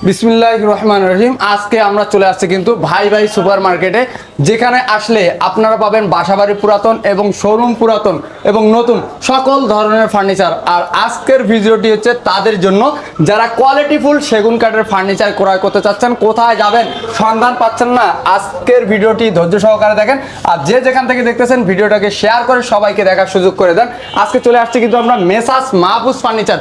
বিসমিল্লাহির রহমানির রহিম। আজকে আমরা চলে আসছি কিন্তু ভাই ভাই সুপার মার্কেটে, যেখানে আসলে আপনারা পাবেন বাসাবাড়ি পুরাতন এবং শোরুম পুরাতন এবং নতুন সকল ধরনের ফার্নিচার। আর আজকের ভিডিওটি হচ্ছে তাদের জন্য যারা কোয়ালিটিফুল সেগুন কাঠের ফার্নিচার ক্রয় করতে চাচ্ছেন, কোথায় যাবেন সন্ধান পাচ্ছেন না, আজকের ভিডিওটি ধৈর্য সহকারে দেখেন। আর যে যেখান থেকে দেখতেছেন ভিডিওটাকে শেয়ার করে সবাইকে দেখার সুযোগ করে দেন। আজকে চলে আসছি কিন্তু আমরা মেসার্স মাহফুজ ফার্নিচার,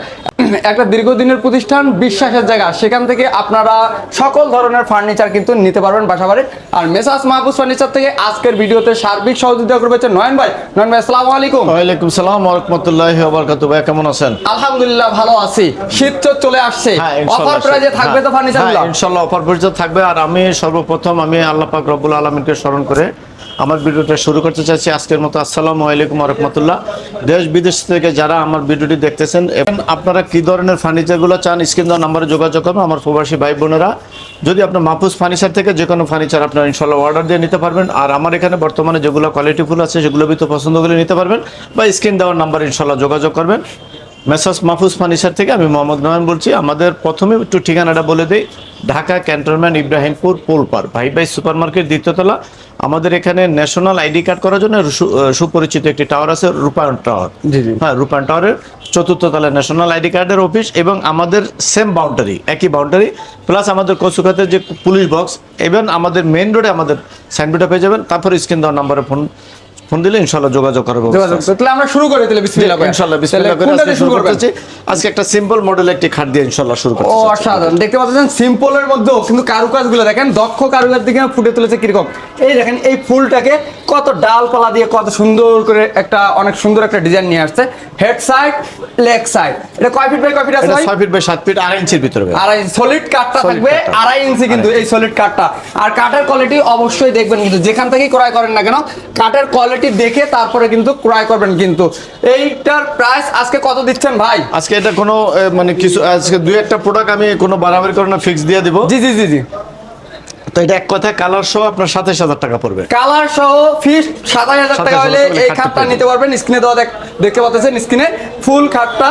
একটা দীর্ঘদিনের প্রতিষ্ঠান, বিশ্বাসের জায়গা। সেখান থেকে আপনারা সকল ধরনের ফার্নিচার কিন্তু নিতে পারবেন বাসাবাড়ির। আর মেসার্স মাহফুজ ফার্নিচার থেকে আজকের ভিডিওতে সার্বিক সহযোগিতা করবে নয়ন ভাই। নয়ন ভাই, আসসালামু আলাইকুম। ওয়ালাইকুম সালাম ওয়া রাহমাতুল্লাহি ওয়া বারাকাতুহু। ভাই কেমন আছেন? আলহামদুলিল্লাহ ভালো আছি। শীত তো চলে আসছে, অফার প্রাইজে থাকবে তো ফার্নিচারগুলো? ইনশাআল্লাহ অফার প্রাইজে থাকবে। আর আমি সর্বপ্রথম আল্লাহ পাক রব্বুল আলামিনকে স্মরণ করে আমার ভিডিওটা শুরু করতে চাইছি আজকের মতো। আসসালামু আলাইকুম ওয়া রাহমাতুল্লাহ। দেশ বিদেশ থেকে যারা আমার ভিডিওটি দেখতেছেন এবং আপনারা কি ধরনের ফার্নিচারগুলো চান, স্ক্রিন দেওয়া নম্বরে যোগাযোগ করুন। আমার প্রবাসী ভাই বোনেরা, যদি আপনার মাহফুজ ফার্নিচার থেকে যে কোনো ফার্নিচার আপনারা ইনশাআল্লাহ অর্ডার দিয়ে নিতে পারবেন। আর আমার এখানে বর্তমানে যেগুলো কোয়ালিটিফুল আছে সেগুলো ভিতরে পছন্দ করে নিতে পারবেন, বা স্ক্রিন দেওয়ার নাম্বারে ইনশাআল্লাহ যোগাযোগ করবেন। মেসার্স মাহফুজ ফার্নিচার থেকে আমি মোহাম্মদ নয়ন বলছি। আমাদের প্রথমে একটু ঠিকানাটা বলে দিই। ঢাকা ক্যান্টনমেন্ট, ইব্রাহিমপুর, পোলপার, ভাই ভাই সুপার মার্কেট, দ্বিতীয়তলা। আমাদের এখানে ন্যাশনাল আইডি কার্ড করার জন্য সুপরিচিত একটি টাওয়ার আছে, রূপায়ণ টাওয়ার। হ্যাঁ, রূপায়ণ টাওয়ারের চতুর্থ তলায় ন্যাশনাল আইডি কার্ডের অফিস। এবং আমাদের সেম বাউন্ডারি, একই বাউন্ডারি, প্লাস আমাদের কচুখাতের যে পুলিশ বক্স, এবং আমাদের মেইন রোডে আমাদের সাইনবোর্ডে পেয়ে যাবেন। তারপর স্ক্রিন দেওয়ার নাম্বারে ফোন দিলে ইনশাআল্লাহ যোগাযোগ করব। তাহলে আমরা শুরু করি, তাহলে বিসমিল্লাহ করে। ইনশাআল্লাহ বিসমিল্লাহ করে আজকে শুরু করতেছি। আজকে একটা সিম্পল মডেল একটি খাট দিয়ে ইনশাআল্লাহ শুরু করতেছি। অসাধারণ দেখতে পাচ্ছেন, সিম্পলের মধ্যেও কিন্তু কারুকাজগুলো দেখেন, দক্ষ কারুকাজ দিকে ফুটে তুলেছে কিরকম। এই দেখেন, এই ফুলটাকে কত ডালপালা দিয়ে কত সুন্দর করে একটা অনেক সুন্দর একটা ডিজাইন নিয়ে আসছে। হেড সাইড, লেগ সাইড, এটা কয় ফিট বাই কয় ফিট আছে ভাই? 6 ফিট বাই 7 ফিট, 2.5 ইঞ্চির ভিতরে। 2.5 ইঞ্চি সলিড কাঠটা থাকবে, 2.5 ইঞ্চি কিন্তু এই সলিড কাঠটা। আর কাঠের কোয়ালিটি অবশ্যই দেখবেন, কিন্তু যেখান থেকেই ক্রয় করেন না কেন কাঠের কোয়ালিটি দেখে তারপরে কিন্তু ক্রয় করবেন। কিন্তু এইটার প্রাইস আজকে কত দিচ্ছেন ভাই? আজকে এটা কোনো মানে কিছু, আজকে দুই একটা প্রোডাক্ট আমি কোনো বাড়াবাড়ি করে না, ফিক্স দিয়ে দিব। জি জি জি জি। তো এটা এক কথায় কালার সহ আপনার 27,000 টাকা পড়বে। কালার সহ ফিক্স 27,000 টাকা হলে এই খাটটা নিতে পারবেন। স্ক্রিনে দেওয়া দেখতে পাচ্ছেন, স্ক্রিনে ফুল খাটটা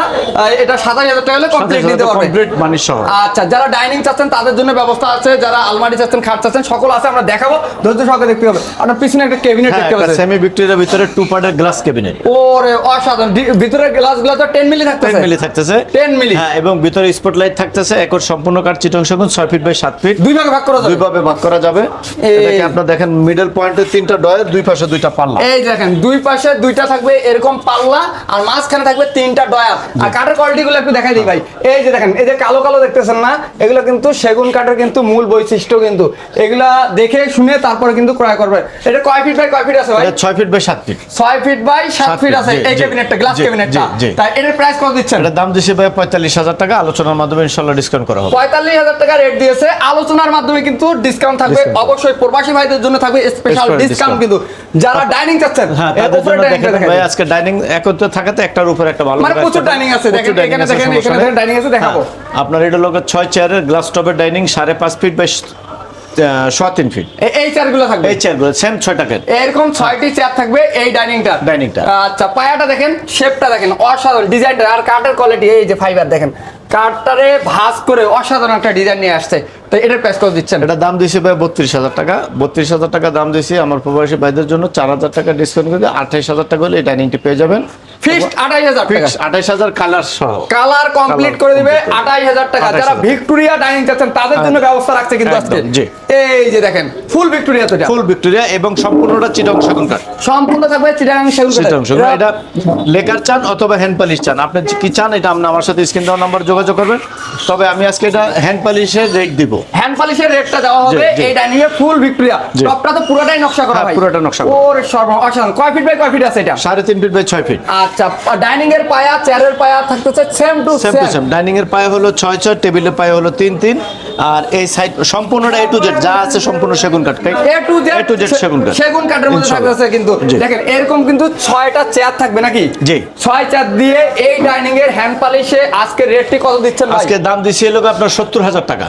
এটা 27,000 টাকা হলে কমপ্লিট নিতে পারবেন, কমপ্লিট মানি সহ। আচ্ছা, যারা ডাইনিং চাচ্ছেন তাদের জন্য ব্যবস্থা আছে, যারা আলমারি চাচ্ছেন, খাট চাচ্ছেন, সকল আছে। আমরা দেখাবো, ধৈর্য সহকারে দেখতে হবে। আপনার পিছনে একটা ক্যাবিনেট দেখতে পাচ্ছেন, সেমি ভিক্টোরিয়ার ভিতরে 2 পার্টের গ্লাস ক্যাবিনেট। ওরে অসাধারণ! ভিতরের গ্লাসগুলো তো 10 মিলি থাকতেছে, 10 মিলি থাকতেছে, 10 মিলি। হ্যাঁ, এবং ভিতরে স্পটলাইট থাকতেছে। একর সম্পূর্ণ কাঠ চিটং সেগুন, 6 ফিট বাই 7 ফিট, দুই ভাগে ভাগ করা যাবে। দুই ভাবে ভাগ করা যাবে। এটাকে আপনারা দেখেন, মিডল পয়েন্টে 3টা ডয়ার, দুই পাশে 2টা পাল্লা। এই দেখেন, দুই পাশে 2টা থাকবে এরকম পাল্লা, আর মাঝখানে থাকবে 3টা ডয়ার। আর কাঠের কোয়ালিটি গুলো একটু দেখাই দিই ভাই। এই যে দেখেন, এই যে কালো কালো দেখতেছেন না, এগুলো কিন্তু সেগুন কাঠের কিন্তু মূল বৈশিষ্ট্য। কিন্তু এগুলা দেখে শুনে তারপরে কিন্তু ক্রয় করবে। এটা কয় ফিট বাই কয় ফিট আছে ভাই? 6 feet by 7 feet, 6 feet by 7 feet আছে এই ক্যাবিনেটটা, গ্লাস ক্যাবিনেটটা। তাই এটার প্রাইস কত দিচ্ছেন? এটার দাম দিছি ভাই 45,000 টাকা। আলোচনার মাধ্যমে ইনশাআল্লাহ ডিসকাউন্ট করা হবে। 45,000 টাকা রেট দিয়েছে, আলোচনার মাধ্যমে কিন্তু ডিসকাউন্ট থাকবে। অবশ্যই প্রবাসী ভাইদের জন্য থাকবে স্পেশাল ডিসকাউন্ট। কিন্তু যারা ডাইনিং চাচ্ছেন, হ্যাঁ, তাদের জন্য দেখেন ভাই, আজকে ডাইনিং একত্রে থাকাতে একটার উপর একটা ভালো, মানে প্রচুর ডাইনিং আছে। দেখেন এখানে দেখেন, এখানে দেখেন ডাইনিং আছে, দেখাবো। আপনার এটা লোক 6 চেয়ারের গ্লাস টপের ডাইনিং, 5.5 ফিট বাই 3 ফিট। এই চেয়ারগুলো থাকবে, এই চেয়ারগুলো সেম 6 টাকার, এরকম 6টি চেয়ার থাকবে এই ডাইনিংটা। আচ্ছা, পায়াটা দেখেন, শেপটা দেখেন, অসাধারণ ডিজাইনটা। আর কাঠের কোয়ালিটি, এই যে ফাইবার দেখেন, কাঠটারে ভাঁজ করে অসাধারণ একটা ডিজাইন নিয়ে আসছে। তো এটার প্রাইস কত দিচ্ছেন? এটা দাম দিয়েছি ভাই 32,000 টাকা। 32,000 টাকা দাম দিয়েছি আমার প্রবাসী ভাইদের জন্য। 4,000 টাকা ডিসকাউন্ট করে 28,000 টাকা হলে এই ডাইনিংটি পেয়ে যাবেন। ফিক্সড 28,000 টাকা, 28,000 কালার সহ, কালার কমপ্লিট করে দিবে 28,000 টাকা। যারা ভিক্টোরিয়া ডাইনিং চাচ্ছেন তাদের জন্য ব্যবস্থা রাখছে কিন্তু আজকে। এই যে দেখেন, ফুল ভিক্টোরিয়া, তো এটা ফুল ভিক্টোরিয়া এবং সম্পূর্ণটা চিটং সেগুন কাঠ, সম্পূর্ণ থাকবে চিটাগাং সেগুন কাঠ। এটা লেকার চান অথবা হ্যান্ড পলিশ চান, আপনি কি চান এটা আপনি আমার সাথে স্ক্রিন দেওয়ার নাম্বার যোগাযোগ করবেন। তবে আমি আজকে এটা হ্যান্ড পলিশের রেট দিব, হ্যান্ড পলিশের রেটটা দেওয়া হবে। এই ডাইনিং এ ফুল ভিক্টোরিয়া, টপটা তো পুরোটাই নকশা করা ভাই, পুরোটা নকশা। ওরে অসাধারণ! কয় ফিট বাই কয় ফিট আছে এটা? 3.5 ফিট বাই 6 ফিট। আচ্ছা, ডাইনিং এর পায়া, চেয়ারের পায়া থাকতেছে সেম টু সেম। ডাইনিং এর পায়া হলো 6 টেবিলের পায়া হলো 3 আর এই সাইড সম্পূর্ণটা A to Z যা আছে সম্পূর্ণ সেগুন কাঠ, A to Z সেগুন কাঠের মধ্যে থাকতেছে। কিন্তু দেখেন, এরকম কিন্তু 6টা চেয়ার থাকবে নাকি? জি, 6 চেয়ার দিয়ে এই ডাইনিং এর হ্যান্ড পলিশে আজকে রেটটি কত দিচ্ছেন ভাই? আজকে দাম দিছি হলো আপনার 70,000 টাকা।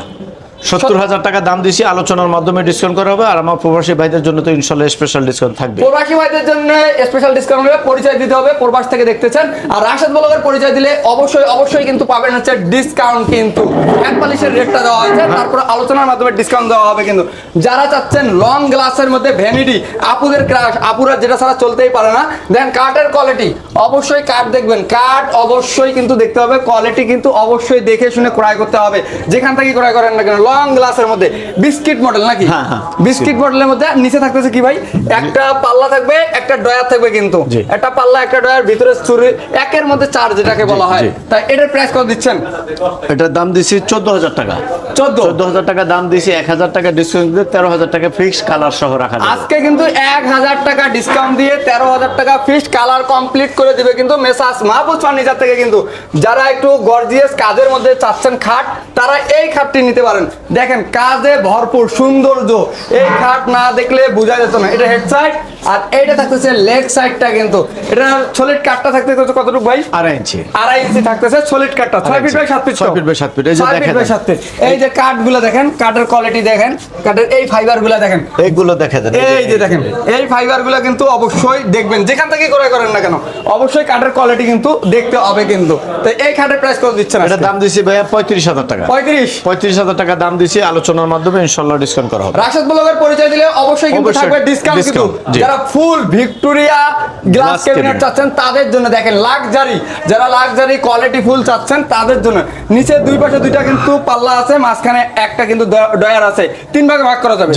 70,000 টাকা দাম দিছি, আলোচনার মাধ্যমে ডিসকাউন্ট করা হবে। আর আমার প্রবাসী ভাইদের জন্য তো ইনশাআল্লাহ স্পেশাল ডিসকাউন্ট থাকবে। প্রবাসী ভাইদের জন্য স্পেশাল ডিসকাউন্ট হবে, পরিচয় দিতে হবে, প্রবাস থেকে দেখতেছেন। আর রাশেদ ব্লগের পরিচয় দিলে অবশ্যই কিন্তু পাবেন হচ্ছে ডিসকাউন্ট, কিন্তু এক পালিশের রেটটা দেওয়া হয়েছে, তারপর আলোচনার মাধ্যমে ডিসকাউন্ট দেওয়া হবে। কিন্তু যারা চাচ্ছেন লং গ্লাসের মধ্যে ভ্যানিটি, আপুদের ক্রাশ, আপুরা যেটা ছাড়া চলতেই পারে না, দেন কাঠের কোয়ালিটি, অবশ্যই কাঠ দেখবেন, কাঠ অবশ্যই কিন্তু দেখতে হবে, কোয়ালিটি কিন্তু অবশ্যই দেখে শুনে ক্রয় করতে হবে, যেখান থেকে ক্রয় করেন না কেন। লং গ্লাসের মধ্যে বিস্কিট মডেল নাকি, বিস্কিট মডেলের মধ্যে নিচে থাকতেছে কি ভাই, একটা পাল্লা থাকবে, একটা ডয়ার থাকবে, কিন্তু একটা পাল্লা একটা ডয়ার, ভিতরে চুরি, একের মধ্যে চার যেটাকে বলা হয়। তাই এটার প্রাইস কত দিচ্ছেন? এটার দাম দিছি 14,000 টাকা। 14,000 টাকা দাম দিছি, 1,000 টাকা ডিসকাউন্ট দিয়ে 13,000 টাকা ফিক্স কালার সহ রাখা যাবে। আজকে কিন্তু 1,000 টাকা ডিসকাউন্ট দিয়ে 13,000 টাকা ফিক্সড কালার কমপ্লিট করে দিবে কিন্তু মেসার্স মাহফুজ ফার্নিচার থেকে। কিন্তু যারা একটু গর্জিয়াস কাজের মধ্যে চাচ্ছেন খাট, তারা এই খাটটি নিতে পারেন। দেখেন কাজে ভরপুর সৌন্দর্য, এই খাট না দেখলে বোঝা যেত না। এটা হেড সাইড আর এইটা থাকতেছে লেগ সাইডটা, কিন্তু এটা সলিড কাটটা থাকতে কতটুকু ভাই? 2.5 ইঞ্চি। 2.5 ইঞ্চি থাকতেছে সলিড কাটটা, 6 feet by 7 feet. 6 feet by 7 feet. এই যে দেখেন, এই যে কাঠগুলো দেখেন, কাঠের কোয়ালিটি দেখেন, কাঠের এই ফাইবারগুলো দেখেন, এইগুলো দেখা যায়। এই যে দেখেন এই ফাইবারগুলো কিন্তু অবশ্যই দেখবেন, যেখান থেকে ক্রয় করেন না কেন, অবশ্যই কাঠের কোয়ালিটি কিন্তু দেখতে হবে। কিন্তু তো এই খাটের প্রাইস কত দিচ্ছেন? এটা দাম দিছি ভাইয়া 35,000 টাকা। 35,000 টাকা দাম দিছি, আলোচনার মাধ্যমে ইনশাআল্লাহ ডিসকাউন্ট করা হবে। রাশেদ ব্লগের পরিচয় দিলে অবশ্যই কিন্তু থাকবে ডিসকাউন্ট। কিন্তু যারা ফুল ভিক্টোরিয়া গ্লাস ক্যাবিনেট চাচ্ছেন তাদের জন্য, দেখেন লাক্সারি, যারা লাক্সারি কোয়ালিটি ফুল চাচ্ছেন তাদের জন্য, নিচে দুই পাশে দুইটা কিন্তু পাল্লা আছে, মাঝখানে একটা কিন্তু ডয়ার আছে, 3 ভাগে ভাগ করা যাবে।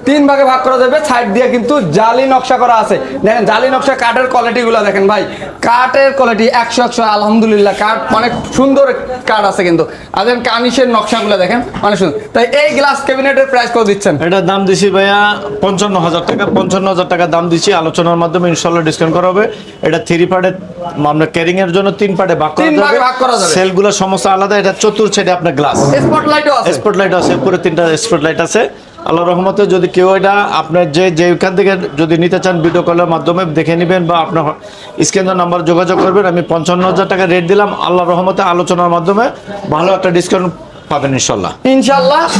3 ভাগে ভাগ করা যাবে। সাইড দিয়ে কিন্তু জালি নকশা করা আছে, দেখেন জালি নকশা। কাঠের কোয়ালিটি গুলো দেখেন ভাই, কাঠের কোয়ালিটি 100 আলহামদুলিল্লাহ, কাঠ অনেক সুন্দর কাঠ আছে কিন্তু। আর দেখেন কানিশের নকশাগুলো দেখেন অনেক সুন্দর। তাই এই গ্লাস ক্যাবিনেটের প্রাইস কত দিচ্ছেন? এটার দাম দিছি ভাইয়া 55,000 টাকা। 55,000 টাকা দাম দিছি, আলোচনার মাধ্যমে ইনশাআল্লাহ ডিসকাউন্ট করা হবে। এটা 3 পার্টে, আমরা ক্যারিং এর জন্য 3 পার্টে ভাগ করা যাবে। সেলগুলো সমস্ত আলাদা। এটা চতুর্থ সাইডে আপনার গ্লাস, স্পটলাইটও আছে, স্পটলাইট আছে, পুরো 3টা স্পটলাইট আছে। আল্লাহর রহমতে যদি কেউ এটা আপনার যেখান থেকে যদি নিতে চান, ভিডিও কলের মাধ্যমে দেখে নেবেন বা আপনার স্ক্রিনের নাম্বার যোগাযোগ করবেন। আমি 55,000 টাকা রেট দিলাম, আল্লাহর রহমতে আলোচনার মাধ্যমে ভালো একটা ডিসকাউন্ট পাবেন ইনশাআল্লাহ।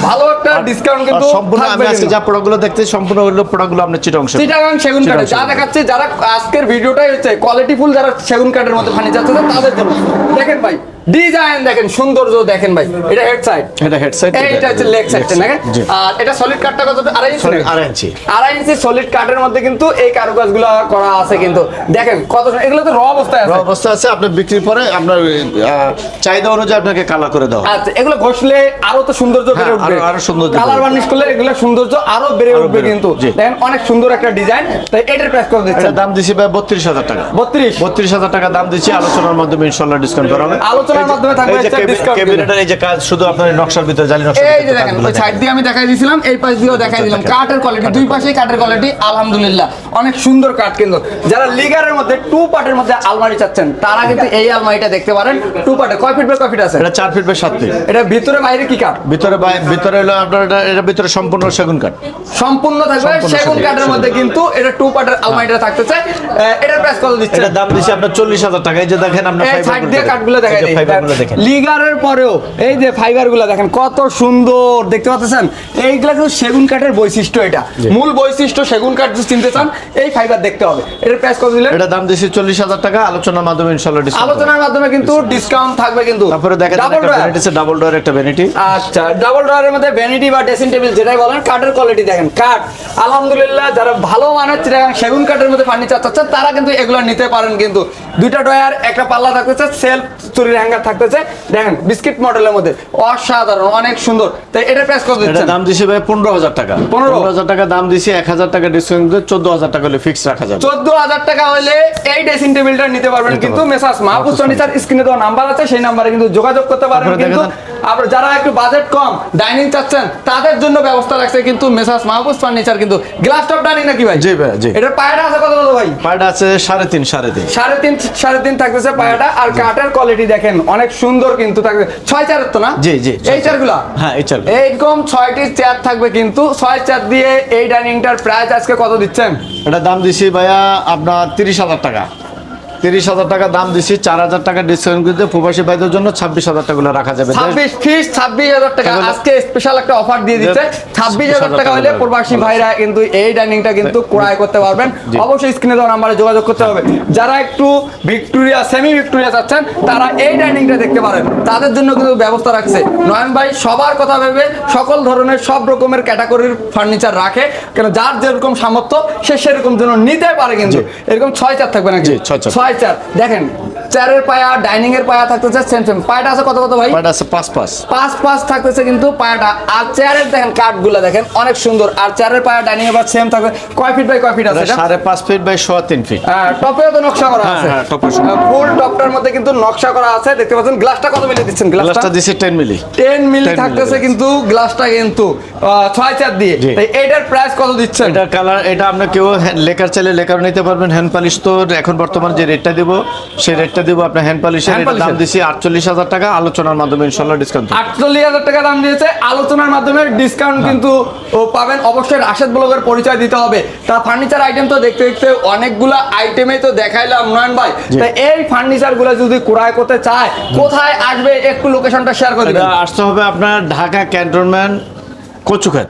ভালো একটা ডিসকাউন্ট কিন্তু সম্পূর্ণ। আমি আজকে যা প্রোডাক্টগুলো দেখতে, সম্পূর্ণ হলো প্রোডাক্টগুলো আপনার চিটাগাং সেগুন কাঠে যা দেখাচ্ছে, যারা আজকের ভিডিওটাই হচ্ছে কোয়ালিটি ফুল, যারা সেগুন কাঠের মধ্যে ফার্নিচার চাচ্ছেন তাদের জন্য। দেখেন ভাই ডিজাইন দেখেন, সৌন্দর্য দেখেন ভাই। এটা হেড সাইড, এইটা হচ্ছে লেগ সাইড দেখেন। আর এটা সলিড কাঠটা কত? 2.5 ইঞ্চি। 2.5 ইঞ্চি সলিড কাঠের মধ্যে কিন্তু এই কারুকাজগুলো করা আছে। কিন্তু দেখেন কত, এগুলো তো র অবস্থায় আছে। আপনার বিক্রির পরে আপনার চাহিদা অনুযায়ী আপনাকে কালার করে দাও। আচ্ছা, এগুলো ঘষলে আরো তো সৌন্দর্য বেড়ে উঠবে, আরো সুন্দর কালার বার্নিশ করলে এগুলো সৌন্দর্য আরো বেড়ে উঠবে। কিন্তু দেখেন অনেক সুন্দর একটা ডিজাইন। তাই এটার প্রাইস কত দিচ্ছেন? দাম দিছি ভাই 32,000 টাকা। 32,000 টাকা দাম দিছি, আলোচনার মাধ্যমে ইনশাআল্লাহ ডিসকাউন্ট করা হবে। আলোচনার মাধ্যমে থাকবে ক্যাবিনেটের এই যে কাজ, শুধু আপনার নকশার ভিতরে জালি নকশা। এই যে দেখেন, ওই সাইড দিয়ে আমি দেখাই দিয়েছিলাম, এই পাশ দিয়েও দেখাই দিলাম। কাঠের কোয়ালিটি দুই পাশেই কাঠের কোয়ালিটি আলহামদুলিল্লাহ অনেক সুন্দর কাঠ। কিন্তু যারা লিগারের মধ্যে 2 পার্টের মধ্যে আলমারি চাচ্ছেন, তারা কিন্তু এই আলমারিটা দেখতে পারেন। 2 পার্টে কয় ফিট বাই কয় ফিট আছে? এটা 4 ফিট বাই 7 ফিট। এটা ভিতরে বাইরে কি কাঠ? ভিতরে হলো আপনার এটা ভিতরে সম্পূর্ণ সেগুন কাঠ, সম্পূর্ণ থাকবে সেগুন কাঠের মধ্যে। কিন্তু এটা 2 পার্টের আলমারিটা থাকতেছে। এটার প্রাইস কত দিচ্ছেন? এটা দাম দিছি আপনার 40,000 টাকা। এই যে দেখেন, আপনার সাইড দিয়ে কাঠগুলো দেখাই দিই, ফাইবারগুলো দেখেন। লিগারের পরেও এই যে ফাইবারগুলো দেখেন কত সুন্দর দেখতে পাচ্ছেন। এইগুলা কিন্তু সেগুন কাঠের বৈশিষ্ট্য, এটা মূল বৈশিষ্ট্য। সেগুন কাঠ যদি চিনতে চান, এই ফাইবার দেখতে হবে। এটার প্রাইস কত দিলেন? এটা দাম দিছি 40,000 টাকা, আলোচনার মাধ্যমে ইনশাআল্লাহ ডিসকাউন্ট। আলোচনার মাধ্যমে কিন্তু ডিসকাউন্ট থাকবে। কিন্তু তারপরে দেখেন একটা ভ্যানিটি আছে, ডাবল ডোর একটা ভ্যানিটি। আচ্ছা, ডাবল ডোরের মধ্যে ভ্যানিটি বা ড্রেসিং টেবিল যেটাই বলেন, কাঠের কোয়ালিটি দেখেন। কাঠ আলহামদুলিল্লাহ, যারা ভালো মানের চিটাগাং সেগুন কাঠের মধ্যে ফার্নিচার চাচ্ছেন তারা কিন্তু এগুলো নিতে পারেন। কিন্তু 2টা ডয়ার, একটা পাল্লা থাকতেছে, সেলফ চুরির হ্যাঙ্গার থাকতেছে। দেখেন বিস্কিট মডেলের মধ্যে অসাধারণ, অনেক সুন্দর। তাই এটার প্রাইস কত দিচ্ছেন? এটা দাম দিছি ভাই 15,000 টাকা। 15,000 টাকা দাম দিছি, 1,000 টাকা ডিসকাউন্ট দিয়ে 14,000 টাকা হলে ফিক্স রাখা যাবে। 14,000 টাকা হলে এই ড্রেসিং টেবিলটা নিতে পারবেন। কিন্তু মেসার্স মাহফুজ ফার্নিচার স্ক্রিনে দেওয়া নাম্বার আছে, সেই নাম্বারে কিন্তু যোগাযোগ করতে পারবেন। কিন্তু আবার যারা একটু বাজেট কম, ডাইনিং চাচ্ছেন, তাদের জন্য ব্যবস্থা রাখছে কিন্তু মেসার্স মাহফুজ ফার্নিচার। কিন্তু গ্লাস টপ ডাইনিং নাকি ভাই? জি ভাই, জি। এটা পায়রা আছে কত ভাই? পায়রা আছে 3.5 3.5 থাকতেছে পায়রাটা। আর কাঠের কোয়ালিটি দেখেন অনেক সুন্দর কিন্তু থাকবে। 6 চেয়ারের তো না? জি জি, এই চেয়ারগুলো, হ্যাঁ এই চেয়ার, এইরকম 6টি চেয়ার থাকবে। কিন্তু 6 চেয়ার দিয়ে এই ডাইনিংটার প্রাইস আজকে কত দিচ্ছেন? এটা দাম দিছি ভাইয়া আপনার 30,000 টাকা। 30,000 টাকা দাম দিছি, 4,000 টাকা ডিসকাউন্ট করে প্রবাসী ভাইদের জন্য 26,000 টাকা রাখা যাবে। 26 ফিস 26,000 টাকা আজকে স্পেশাল একটা অফার দিয়ে দিচ্ছে। 26,000 টাকা হলে প্রবাসী ভাইরা কিন্তু এই ডাইনিংটা কিন্তু ক্রয় করতে পারবেন। অবশ্যই স্ক্রিনে দেওয়া নাম্বারে যোগাযোগ করতে হবে। যারা একটু ভিক্টোরিয়া সেমি ভিক্টোরিয়া চাচ্ছেন তারা এই ডাইনিংটা দেখতে পারেন, তাদের জন্য কিন্তু ব্যবস্থা রাখছে নয়ন ভাই। সবার কথা ভেবে সকল ধরনের সব রকমের ক্যাটাগরির ফার্নিচার রাখে, কেন যার যেরকম সামর্থ্য সে সেরকম যেন নিতে পারে। কিন্তু এরকম 6 চার থাকবে নাকি? 6 চার। দেখেন চেয়ারের পায়া, ডাইনিং এর পায়া থাকতেছে সেম সেম। পায়াটা আছে কত ভাই? পায়াটা আছে 5 5 থাকতেছে কিন্তু পায়াটা। আর চেয়ারের দেখেন কাঠগুলো দেখেন অনেক সুন্দর। আর চেয়ারের পায়া ডাইনিং এর পায়া সেম থাকবে। কয় ফিট বাই কয় ফিট আছে এটা? 5.5 ফিট বাই 3 ফিট। হ্যাঁ, টপেও তো নকশা করা আছে। হ্যাঁ, টপে ফুল টপটার মধ্যে কিন্তু নকশা করা আছে, দেখতে পাচ্ছেন। গ্লাসটা কত মিলি দিচ্ছেন? গ্লাসটা দিছি 10 মিলি। 10 মিলি থাকতেছে কিন্তু গ্লাসটা কিন্তু 6 চার দিয়ে। তাই এটার প্রাইস কত দিচ্ছেন? এটা কালার, এটা আপনি কেউ লেকার চাইলে লেকার নিতে পারবেন। হ্যান্ড পলিশ তো এখন বর্তমান যে রেটটা দেব সেই রেটটা দেব আপনার হ্যান্ড পলিশের দাম দিছি 48,000 টাকা, আলোচনার মাধ্যমে ইনশাআল্লাহ ডিসকাউন্ট। 48,000 টাকা দাম দিয়েছে, আলোচনার মাধ্যমে ডিসকাউন্ট কিন্তু পাবেন। অবশ্যই রাশেদ ব্লগের পরিচয় দিতে হবে। তার ফার্নিচার আইটেম তো দেখতে দেখতে অনেকগুলো আইটেমই তো দেখাইলাম নয়ন ভাই। তাই এই ফার্নিচারগুলো যদি ক্রয় করতে চায় কোথায় আসবে একটু লোকেশনটা শেয়ার করে দিন। আসতে হবে আপনার Dhaka cantonment Kachukhet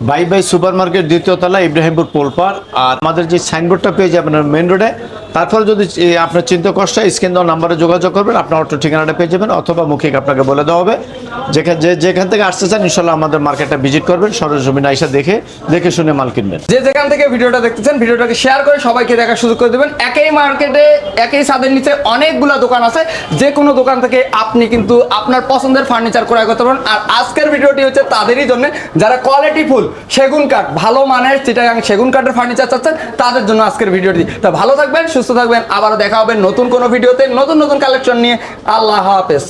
by super market, দ্বিতীয় তলা, ইব্রাহিমপুর পোলপার। আর আমাদের যে সাইনবোর্ডটা পেয়ে যাবেন মেন রোডে। তারপর যদি আপনার চিন্তা কষ্ট হয় স্ক্রিন দেওয়া নাম্বারে যোগাযোগ করবেন, আপনার অটো ঠিকানাটা পেয়ে যাবেন, অথবা মৌখিক আপনাকে বলে দেওয়া হবে। যেখান থেকে আসতে চান ইনশাল্লাহ আমাদের মার্কেটটা ভিজিট করবেন, সরজমিনে আইসা দেখে শুনে মাল কিনবেন। যেখান থেকে ভিডিওটা দেখতেছেন ভিডিওটাকে শেয়ার করে সবাইকে দেখার সুযোগ করে দেবেন। একই মার্কেটে একই ছাদের নিচে অনেকগুলো দোকান আছে, যে কোনো দোকান থেকে আপনি কিন্তু আপনার পছন্দের ফার্নিচার ক্রয় করতে পারেন। আর আজকের ভিডিওটি হচ্ছে তাদেরই জন্য যারা কোয়ালিটি ফুল সেগুন কাঠ, ভালো মানের চিটাগাং সেগুন কাঠের ফার্নিচার চাচ্ছেন, তাদের জন্য আজকের ভিডিওটি। তা ভালো থাকবেন, সুস্থ থাকবেন, আবারও দেখা হবে নতুন কোনো ভিডিওতে নতুন কালেকশন নিয়ে। আল্লাহ হাফেজ।